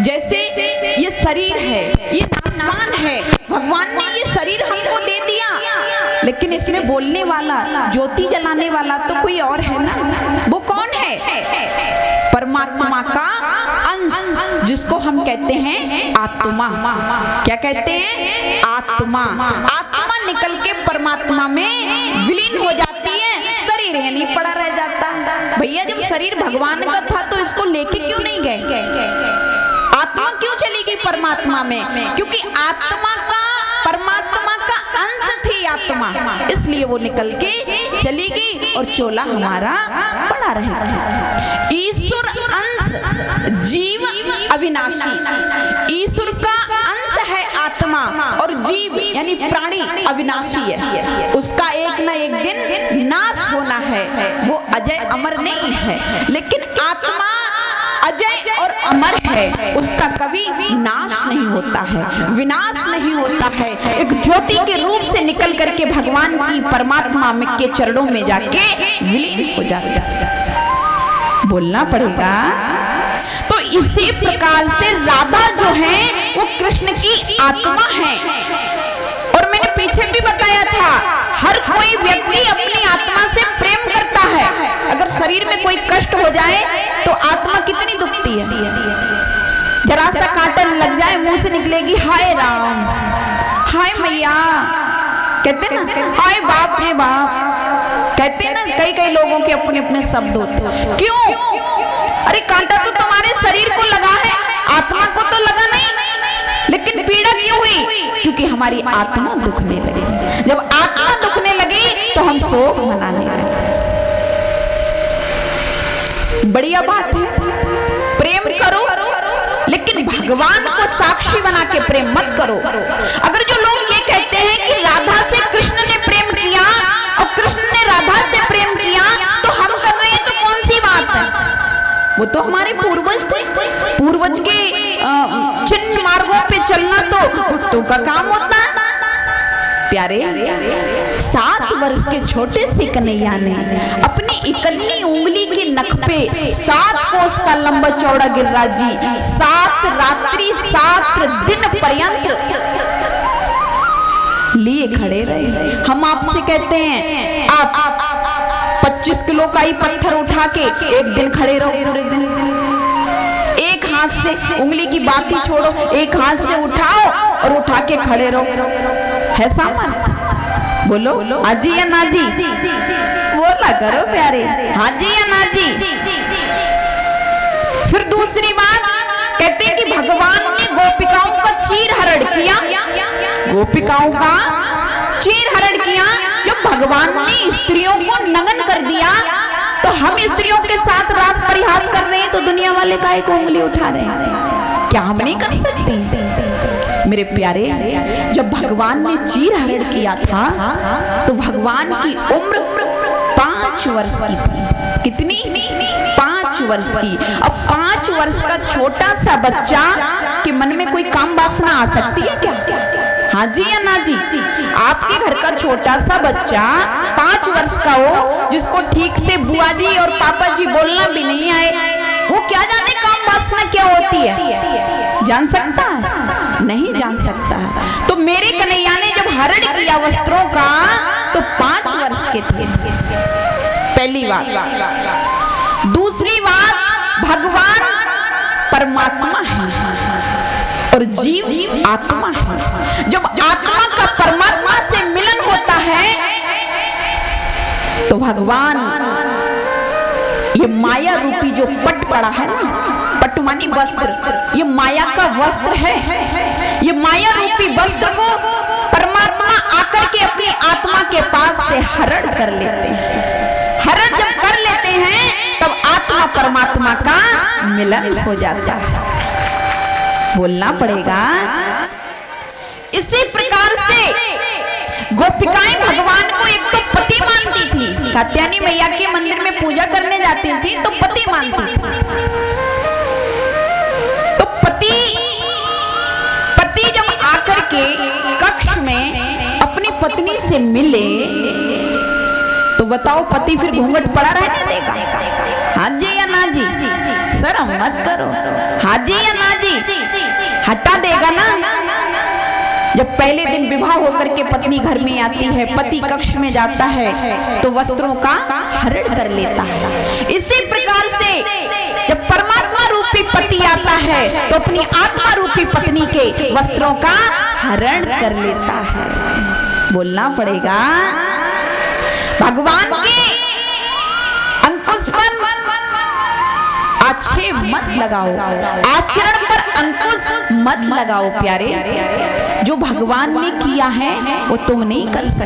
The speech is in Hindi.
जैसे ये शरीर है, ये नाशवान है, भगवान ने ये शरीर हमको दे दिया, लेकिन इसमें बोलने वाला, ज्योति जलाने वाला तो कोई और है ना। वो कौन है? परमात्मा का अंश, जिसको हम कहते हैं आत्मा। क्या कहते हैं? आत्मा। आत्मा निकल के परमात्मा में विलीन हो जाती है, शरीर है नहीं पड़ा रह जाता। भैया जब शरीर भगवान का था तो इसको लेके क्यों नहीं गए? आत्मा क्यों चली गई परमात्मा में? क्योंकि आत्मा का, परमात्मा का अंश थी आत्मा, इसलिए वो निकल के चली गई और चोला हमारा पड़ा रहेगा। ईश्वर अंश जीव अविनाशी, ईश्वर का अंश है आत्मा, और जीव यानी प्राणी अविनाशी है। उसका एक ना एक दिन नाश होना है, वो अजय अमर नहीं है। लेकिन आत्मा अजय और अमर है, उसका कभी नाश नहीं होता है, विनाश नहीं होता है। एक ज्योति के रूप से निकल करके भगवान की, परमात्मा के चरणों में जाके विलीन हो जाता है। बोलना पड़ेगा। तो इसी प्रकार से राधा जो है वो कृष्ण की आत्मा है। और मैंने पीछे भी बताया था, हर कोई व्यक्ति अपनी आत्मा से प्रेम करता है। अगर शरीर में कोई कष्ट हो जाए तो आत्मा कितनी दुखती है। जरा सा कांटा लग जाए मुंह से निकलेगी हाय राम, हाय मैया, कहते ना, हाय बाप रे बाप, कहते ना। कई लोगों के अपने अपने शब्द होते। क्यों? अरे कांटा तो तुम्हारे शरीर को लगा है, आत्मा को तो लगा नहीं, लेकिन पीड़ा क्यों हुई? क्योंकि हमारी आत्मा दुखने लगी। जब आत्मा दुखने लगी तो हम शोक मनाने लगे। बढ़िया बात है, प्रेम करो, लेकिन भगवान को साक्षी बना के प्रेम मत करो। अगर जो लोग ये कहते हैं कि राधा से कृष्ण ने प्रेम किया और कृष्ण ने राधा से प्रेम किया तो हम कर रहे हैं, तो कौन सी बात है? वो तो हमारे पूर्वज थे। पूर्वज के चिन्ह मार्गों पे चलना तो भक्तों का काम होता है। प्यारे, 7 वर्ष के छोटे से कन्हैया ने अपनी इकल्ली उंगली के नख पे 7 कोस का लंबा चौड़ा गिरिराज जी 7 रात्रि 7 दिन पर्यंत लिए खड़े रहे। हम आपसे कहते हैं आप 25 किलो का ही पत्थर उठा के एक दिन खड़े रहो, पूरे दिन। एक हाथ से, उंगली की बात ही छोड़ो, एक हाथ से उठाओ और उठा के खड़े रहो, है सामान? बोलो हाँ जी या ना जी? बोला करो प्यारे, हाँ जी या ना जी? फिर दूसरी बात कहते हैं कि भगवान ने गोपिकाओं का चीर हरण किया, गोपिकाओं का चीर हरण किया। जब भगवान ने स्त्रियों को नग्न कर दिया तो हम स्त्रियों के साथ रास परिहास कर रहे हैं, तो दुनिया वाले काहे को उंगली उठा रहे हैं? क्या हम नहीं कर सकते? मेरे प्यारे, जब भगवान ने चीर हरण किया था तो भगवान की उम्र 5 वर्ष की थी। कितनी? 5 वर्ष की। अब 5 वर्ष का छोटा सा बच्चा के मन में कोई काम वासना आ सकती है क्या? हाँ जी या ना जी? आपके घर का छोटा सा बच्चा 5 वर्ष का हो, जिसको ठीक से बुआ जी और पापा जी बोलना भी नहीं आए, वो क्या जाने काम वासना क्या होती है? जान सकता है? नहीं जान सकता है। तो मेरे कन्हैया ने जब हरण किया वस्त्रों का तो 5 वर्ष के थे। पहली बात। दूसरी बात, भगवान परमात्मा है और जीव आत्मा है। जब आत्मा का परमात्मा से मिलन होता है तो भगवान, ये माया रूपी जो पट पड़ा है ना, पट मानी वस्त्र, ये माया का वस्त्र है। ये माया रूपी वस्त्र को परमात्मा आकर के अपनी आत्मा के पास से हरण कर लेते हैं। हरण जब कर लेते हैं तब आत्मा परमात्मा का मिलन हो जाता है। बोलना पड़ेगा। इसी प्रकार से गोपिकाएं भगवान को एक तो पति मानती थी, कात्यायनी मैया के मंदिर में पूजा करने जाती थी तो पति मानती थी। तो पति जब आकर के कक्ष में अपनी पत्नी से मिले तो बताओ, पति फिर घूंघट पड़ा रहने देगा? हाँ जी या ना जी? शर्म मत करो। हाजी या नाजी हटा देगा ना। जब पहले दिन विवाह होकर के पत्नी घर में आती है, पति कक्ष में जाता है तो वस्त्रों का हरण कर लेता है। इसी प्रकार से जब परमात्मा रूपी पति आता है तो अपनी आत्मा रूपी पत्नी के वस्त्रों का हरण कर लेता है। बोलना पड़ेगा भगवान के अंकुश पर आक्षेप मत लगाओ, आचरण पर अंकुश मत लगाओ प्यारे। जो भगवान ने किया है वो तुम नहीं कर सकते।